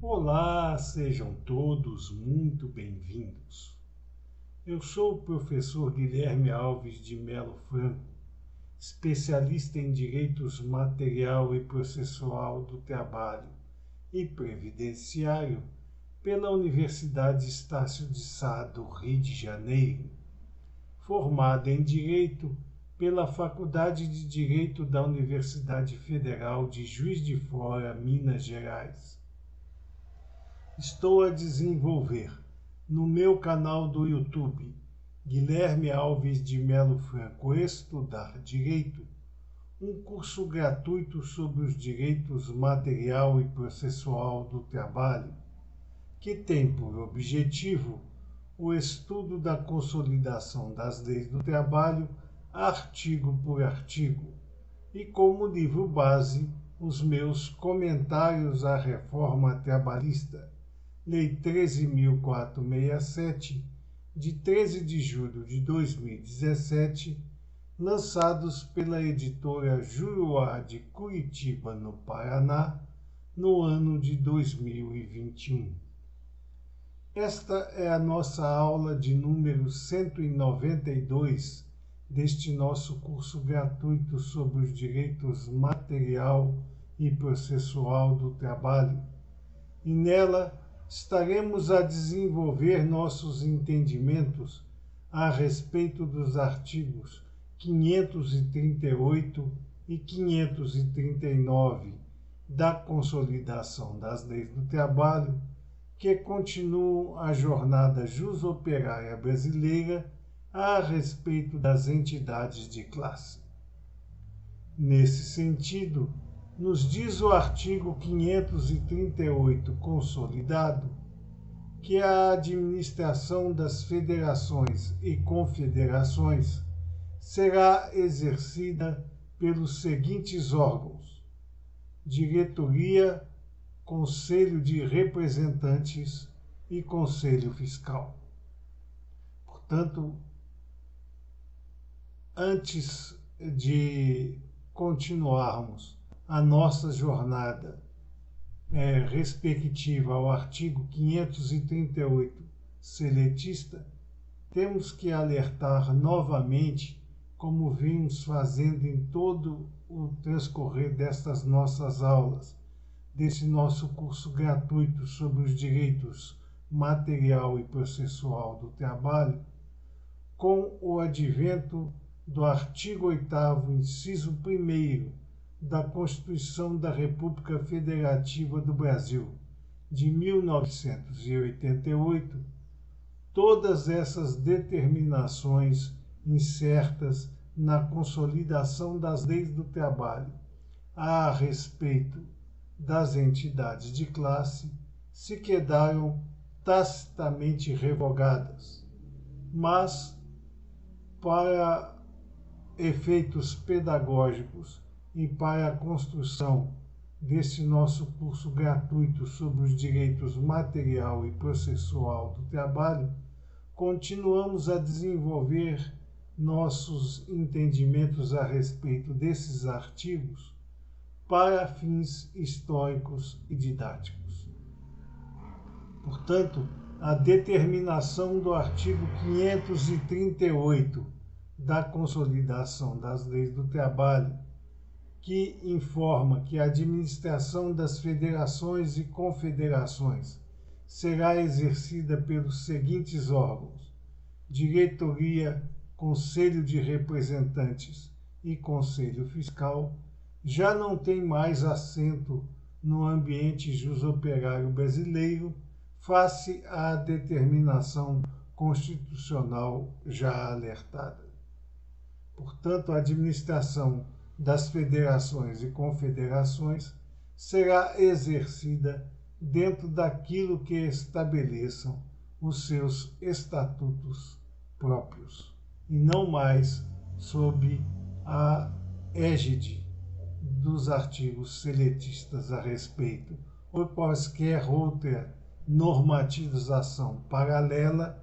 Olá, sejam todos muito bem-vindos. Eu sou o professor Guilherme Alves de Melo Franco, especialista em Direitos Material e Processual do Trabalho e Previdenciário pela Universidade Estácio de Sá do Rio de Janeiro, formado em Direito pela Faculdade de Direito da Universidade Federal de Juiz de Fora, Minas Gerais. Estou a desenvolver no meu canal do YouTube, Guilherme Alves de Melo Franco Estudar Direito, um curso gratuito sobre os direitos material e processual do trabalho, que tem por objetivo o estudo da consolidação das leis do trabalho, artigo por artigo, e como livro base os meus comentários à reforma trabalhista, Lei 13.467, de 13 de julho de 2017, lançados pela editora Juruá de Curitiba, no Paraná, no ano de 2021. Esta é a nossa aula de número 192 deste nosso curso gratuito sobre os direitos material e processual do trabalho, e nela estaremos a desenvolver nossos entendimentos a respeito dos artigos 538 e 539 da Consolidação das Leis do Trabalho, que continuam a jornada jusoperária brasileira a respeito das entidades de classe. Nesse sentido, nos diz o artigo 538 consolidado que a administração das federações e confederações será exercida pelos seguintes órgãos: diretoria, conselho de representantes e conselho fiscal. Portanto, antes de continuarmos a nossa jornada respectiva ao artigo 538 seletista, temos que alertar novamente, como vimos fazendo em todo o transcorrer destas nossas aulas, desse nosso curso gratuito sobre os direitos material e processual do trabalho, com o advento do artigo 8º, inciso 1º, da Constituição da República Federativa do Brasil, de 1988, todas essas determinações incertas na consolidação das leis do trabalho a respeito das entidades de classe se quedaram tacitamente revogadas, mas, para efeitos pedagógicos e para a construção desse nosso curso gratuito sobre os direitos material e processual do trabalho, continuamos a desenvolver nossos entendimentos a respeito desses artigos para fins históricos e didáticos. Portanto, a determinação do artigo 538 da Consolidação das Leis do Trabalho, que informa que a administração das federações e confederações será exercida pelos seguintes órgãos: diretoria, conselho de representantes e conselho fiscal, já não tem mais assento no ambiente jusoperário brasileiro face à determinação constitucional já alertada. Portanto, a administração das federações e confederações será exercida dentro daquilo que estabeleçam os seus estatutos próprios, e não mais sob a égide dos artigos seletistas a respeito, ou quaisquer outra normatização paralela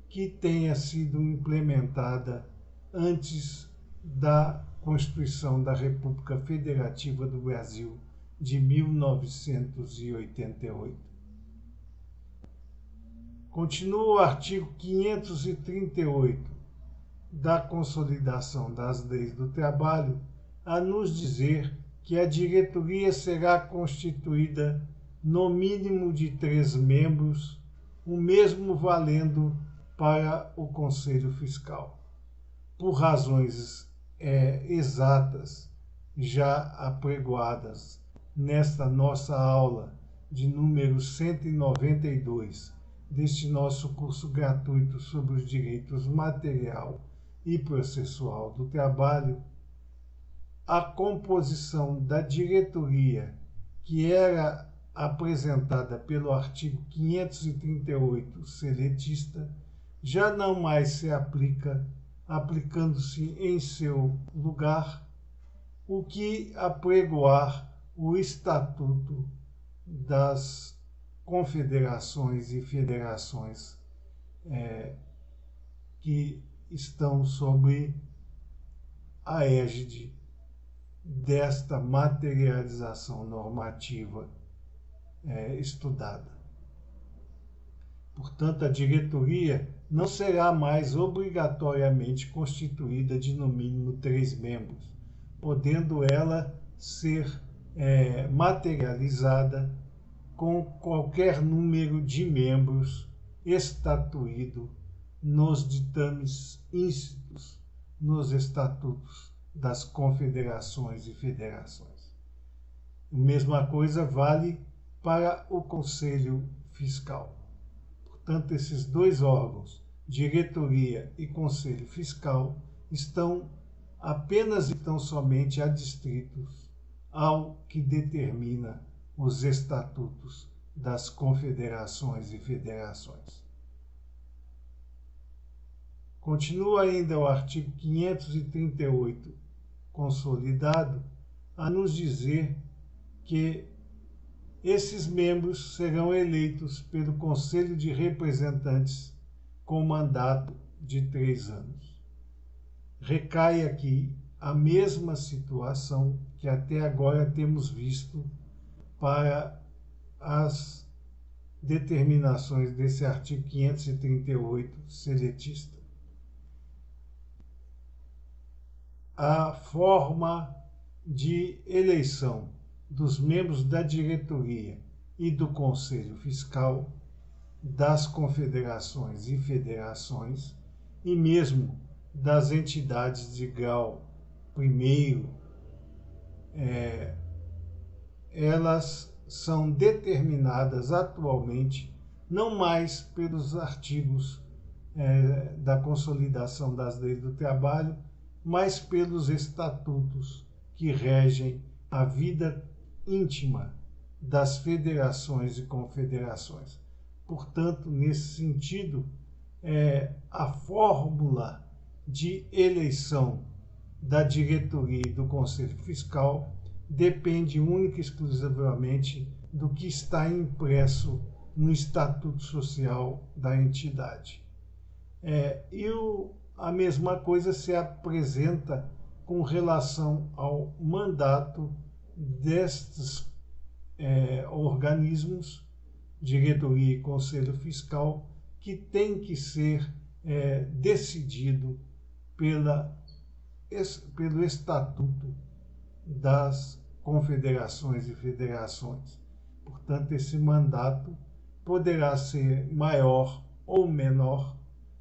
que tenha sido implementada antes da Constituição da República Federativa do Brasil de 1988. Continua o artigo 538 da Consolidação das Leis do Trabalho a nos dizer que a diretoria será constituída no mínimo de 3 membros, o mesmo valendo para o Conselho Fiscal. Por razões exatas já apregoadas nesta nossa aula de número 192 deste nosso curso gratuito sobre os direitos material e processual do trabalho, a composição da diretoria, que era apresentada pelo artigo 538 seletista, já não mais se aplica, aplicando-se em seu lugar o que apregoar o Estatuto das confederações e federações que estão sob a égide desta materialização normativa estudada. Portanto, a diretoria não será mais obrigatoriamente constituída de no mínimo 3 membros, podendo ela ser materializada com qualquer número de membros estatuído nos ditames íncitos nos estatutos das confederações e federações. A mesma coisa vale para o Conselho Fiscal. Portanto, esses 2 órgãos, diretoria e Conselho Fiscal, estão apenas e tão somente adstritos ao que determina os estatutos das confederações e federações. Continua ainda o artigo 538 consolidado a nos dizer que esses membros serão eleitos pelo Conselho de Representantes com mandato de 3 anos. Recai aqui a mesma situação que até agora temos visto para as determinações desse artigo 538 seletista. A forma de eleição dos membros da diretoria e do Conselho Fiscal, das confederações e federações, e mesmo das entidades de grau primeiro, elas são determinadas atualmente não mais pelos artigos da Consolidação das Leis do Trabalho, mas pelos estatutos que regem a vida íntima das federações e confederações. Portanto, nesse sentido, a fórmula de eleição da diretoria e do Conselho Fiscal depende única e exclusivamente do que está impresso no Estatuto Social da entidade. A mesma coisa se apresenta com relação ao mandato destes organismos, diretoria e Conselho Fiscal, que tem que ser decidido pelo Estatuto das Confederações e Federações. Portanto, esse mandato poderá ser maior ou menor,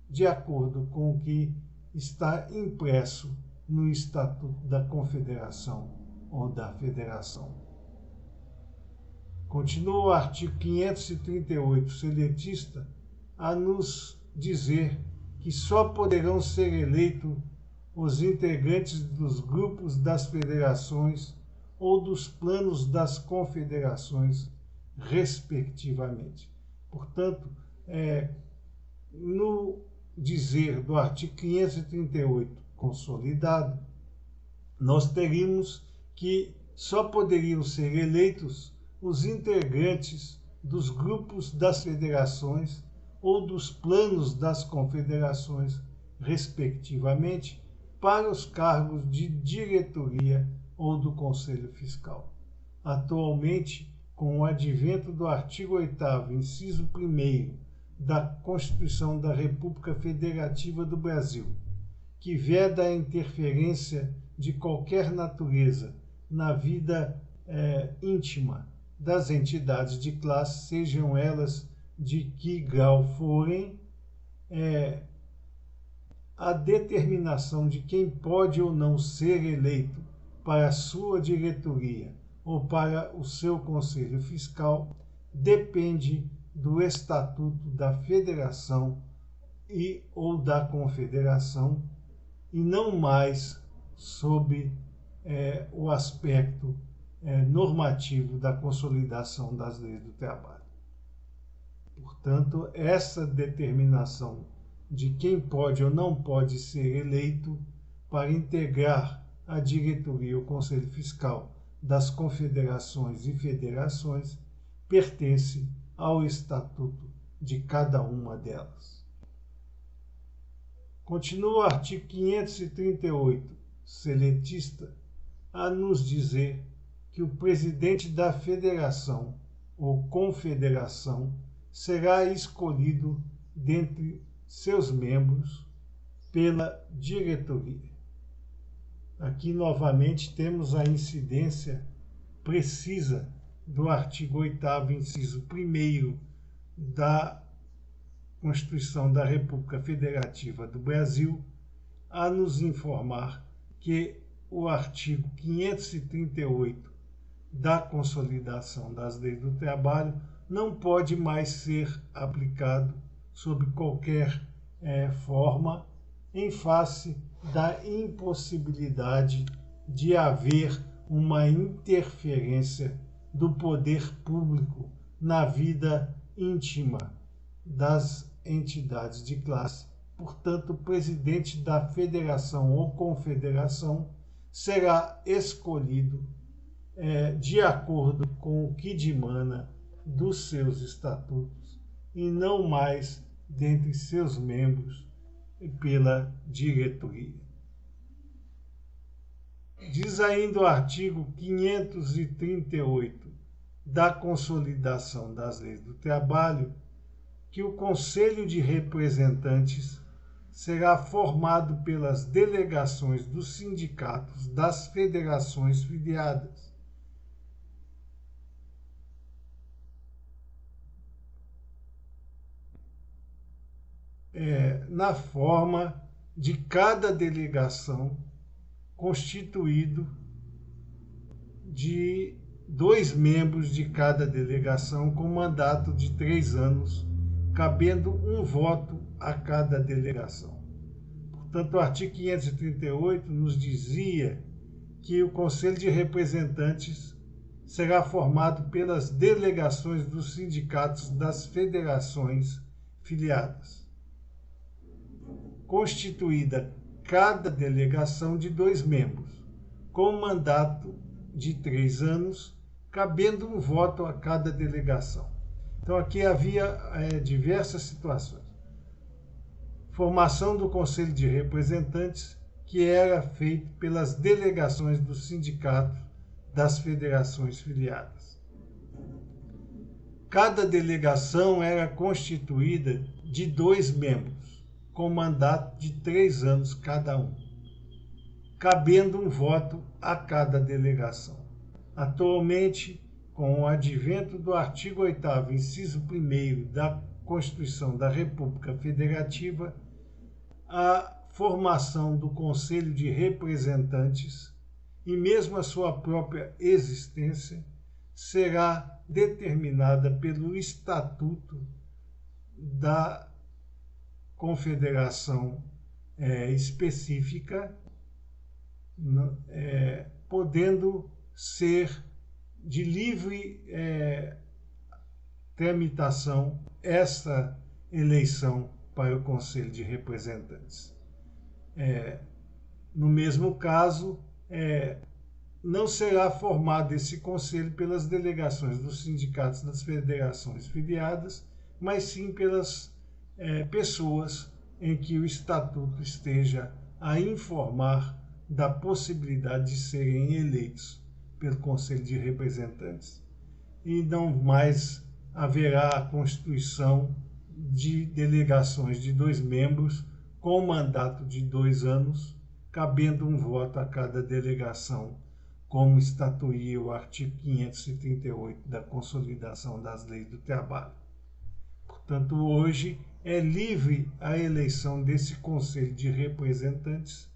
de acordo com o que está impresso no Estatuto da Confederação ou da Federação. Continua o artigo 538 seletista a nos dizer que só poderão ser eleitos os integrantes dos grupos das federações ou dos planos das confederações, respectivamente. Portanto, no dizer do artigo 538 consolidado, nós teríamos que só poderiam ser eleitos os integrantes dos grupos das federações ou dos planos das confederações, respectivamente, para os cargos de diretoria ou do Conselho Fiscal. Atualmente, com o advento do artigo 8º, inciso 1º, da Constituição da República Federativa do Brasil, que veda a interferência de qualquer natureza na vida íntima das entidades de classe, sejam elas de que grau forem, a determinação de quem pode ou não ser eleito para a sua diretoria ou para o seu conselho fiscal depende do Estatuto da Federação ou da Confederação e não mais sob o aspecto normativo da consolidação das leis do trabalho. Portanto, essa determinação de quem pode ou não pode ser eleito para integrar a diretoria ou conselho fiscal das confederações e federações pertence ao estatuto de cada uma delas. Continua o artigo 538, seletista, a nos dizer que o presidente da federação ou confederação será escolhido dentre seus membros pela diretoria. Aqui, novamente, temos a incidência precisa do artigo 8º, inciso 1º da Constituição da República Federativa do Brasil, a nos informar que o artigo 538 da Consolidação das Leis do Trabalho não pode mais ser aplicado sob qualquer forma, em face da impossibilidade de haver uma interferência do poder público na vida íntima das entidades de classe. Portanto, o presidente da federação ou confederação será escolhido de acordo com o que dimana dos seus estatutos e não mais dentre seus membros pela diretoria. Diz ainda o artigo 538 da Consolidação das Leis do Trabalho que o Conselho de Representantes será formado pelas delegações dos sindicatos das federações filiadas, na forma de cada delegação constituído de 2 membros de cada delegação com mandato de 3 anos, cabendo 1 voto a cada delegação. Portanto, o artigo 538 nos dizia que o Conselho de Representantes será formado pelas delegações dos sindicatos das federações filiadas, constituída cada delegação de 2 membros, com mandato de 3 anos, cabendo 1 voto a cada delegação. Então, aqui havia diversas situações. Formação do Conselho de Representantes, que era feito pelas delegações dos sindicatos das federações filiadas. Cada delegação era constituída de 2 membros, com mandato de 3 anos cada um, cabendo 1 voto a cada delegação. Atualmente, com o advento do artigo 8º, inciso 1º da Constituição da República Federativa, a formação do Conselho de Representantes e mesmo a sua própria existência será determinada pelo Estatuto da Confederação específica, podendo ser de livre tramitação essa eleição para o Conselho de Representantes. No mesmo caso, não será formado esse conselho pelas delegações dos sindicatos das federações filiadas, mas sim pelas pessoas em que o Estatuto esteja a informar da possibilidade de serem eleitos pelo Conselho de Representantes. E não mais haverá a constituição de delegações de 2 membros com mandato de 2 anos, cabendo um voto a cada delegação, como estatuía o artigo 538 da Consolidação das Leis do Trabalho. Portanto, hoje é livre a eleição desse Conselho de Representantes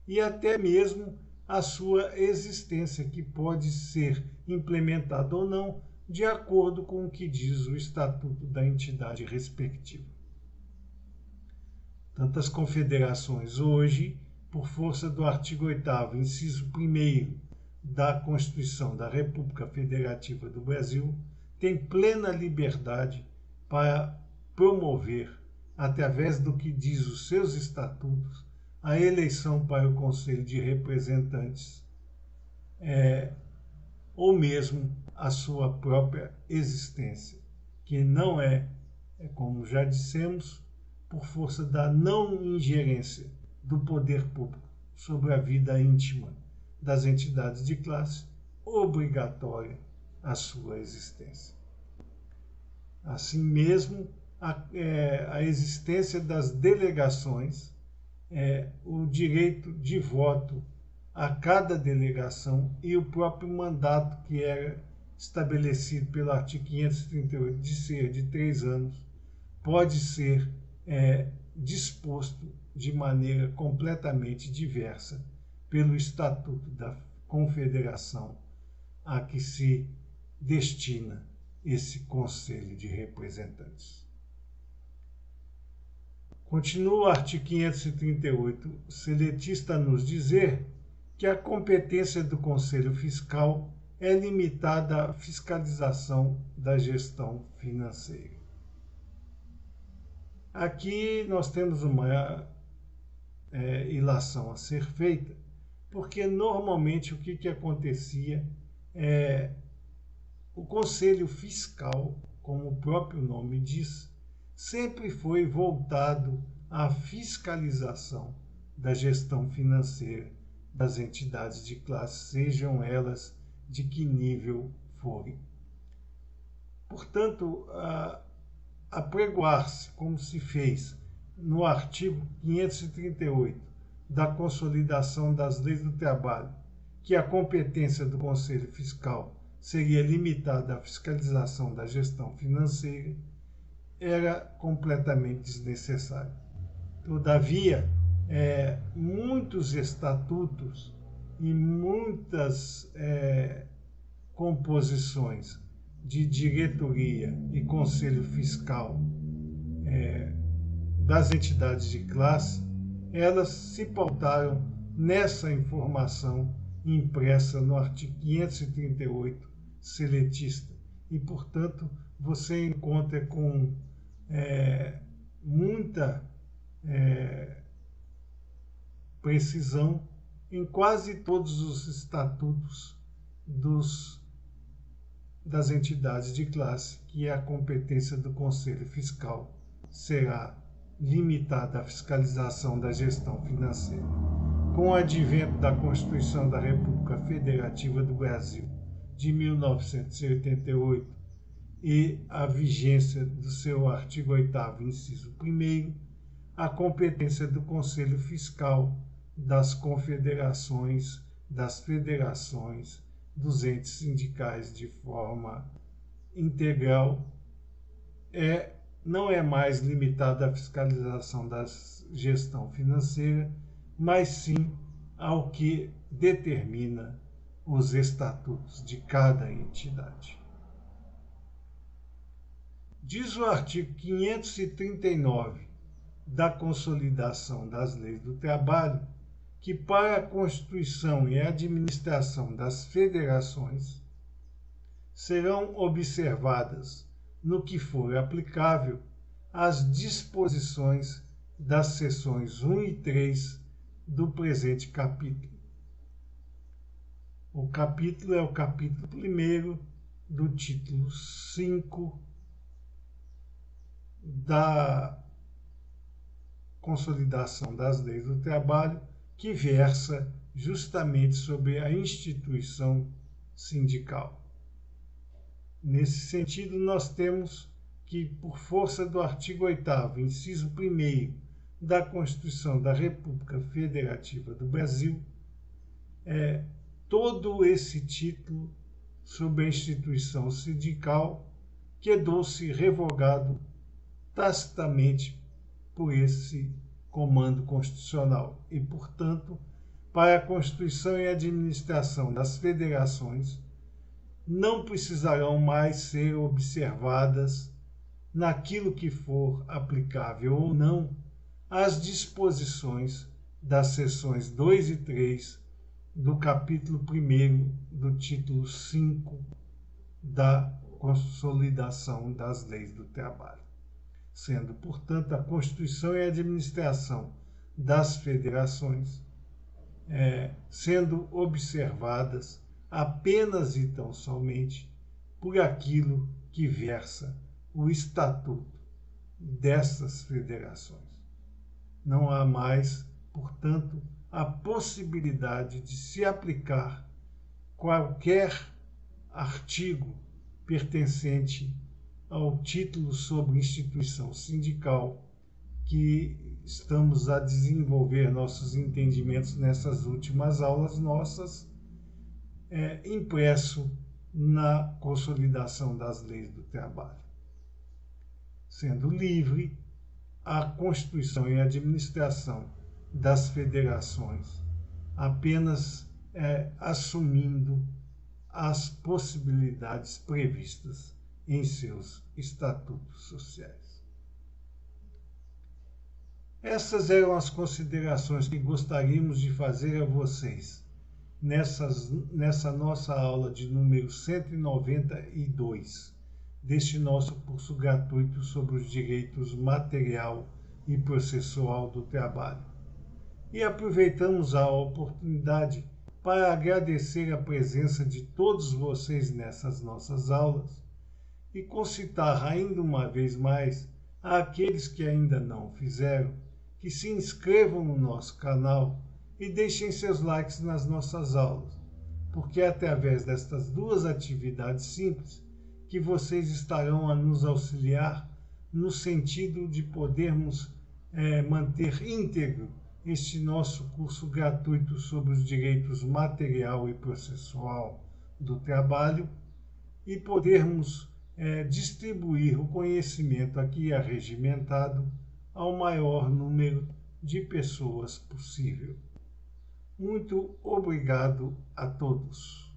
e até mesmo a sua existência, que pode ser implementada ou não, de acordo com o que diz o Estatuto da entidade respectiva. Tantas confederações hoje, por força do artigo 8º, inciso 1º da Constituição da República Federativa do Brasil, têm plena liberdade para promover, através do que diz os seus estatutos, a eleição para o Conselho de Representantes, ou mesmo a sua própria existência, que não como já dissemos, por força da não ingerência do poder público sobre a vida íntima das entidades de classe, obrigatória a sua existência. Assim mesmo, a existência das delegações, o direito de voto a cada delegação e o próprio mandato, que era estabelecido pelo artigo 538 de ser de 3 anos, pode ser disposto de maneira completamente diversa pelo Estatuto da Confederação a que se destina esse Conselho de Representantes. Continua o artigo 538, seletista a nos dizer que a competência do Conselho Fiscal é limitada à fiscalização da gestão financeira. Aqui nós temos uma ilação a ser feita, porque normalmente o que acontecia o Conselho Fiscal, como o próprio nome diz, sempre foi voltado à fiscalização da gestão financeira das entidades de classe, sejam elas de que nível forem. Portanto, apregoar-se, como se fez no artigo 538 da Consolidação das Leis do Trabalho, que a competência do Conselho Fiscal seria limitada à fiscalização da gestão financeira, era completamente desnecessário. Todavia, muitos estatutos e muitas composições de diretoria e conselho fiscal das entidades de classe, elas se pautaram nessa informação impressa no artigo 538 seletista. E, portanto, você encontra com muita precisão em quase todos os estatutos das entidades de classe que a competência do Conselho Fiscal será limitada à fiscalização da gestão financeira. Com o advento da Constituição da República Federativa do Brasil de 1988 e a vigência do seu artigo 8º, inciso 1º, a competência do Conselho Fiscal, das confederações, das federações, dos entes sindicais de forma integral, não é mais limitada à fiscalização da gestão financeira, mas sim ao que determina os estatutos de cada entidade. Diz o artigo 539 da Consolidação das Leis do Trabalho que para a constituição e a administração das federações serão observadas, no que for aplicável, as disposições das seções 1 e 3 do presente capítulo. O capítulo é o capítulo 1º do título 5 da Consolidação das Leis do Trabalho, que versa justamente sobre a instituição sindical. Nesse sentido, nós temos que, por força do artigo 8º, inciso 1º da Constituição da República Federativa do Brasil, todo esse título sobre a instituição sindical quedou-se revogado tacitamente por esse comando constitucional e, portanto, para a constituição e administração das federações, não precisarão mais ser observadas, naquilo que for aplicável ou não, as disposições das seções 2 e 3 do capítulo 1º do título 5 da Consolidação das Leis do Trabalho, sendo, portanto, a constituição e a administração das federações sendo observadas apenas e tão somente por aquilo que versa o estatuto dessas federações. Não há mais, portanto, a possibilidade de se aplicar qualquer artigo pertencente ao título sobre instituição sindical que estamos a desenvolver nossos entendimentos nessas últimas aulas nossas, impresso na Consolidação das Leis do Trabalho. Sendo livre, a constituição e a administração das federações apenas assumindo as possibilidades previstas em seus estatutos sociais. Essas eram as considerações que gostaríamos de fazer a vocês nessa nossa aula de número 192 deste nosso curso gratuito sobre os direitos material e processual do trabalho. E aproveitamos a oportunidade para agradecer a presença de todos vocês nessas nossas aulas e concitar ainda uma vez mais àqueles que ainda não o fizeram, que se inscrevam no nosso canal e deixem seus likes nas nossas aulas, porque é através destas duas atividades simples que vocês estarão a nos auxiliar no sentido de podermos manter íntegro este nosso curso gratuito sobre os direitos material e processual do trabalho e podermos distribuir o conhecimento aqui arregimentado ao maior número de pessoas possível. Muito obrigado a todos.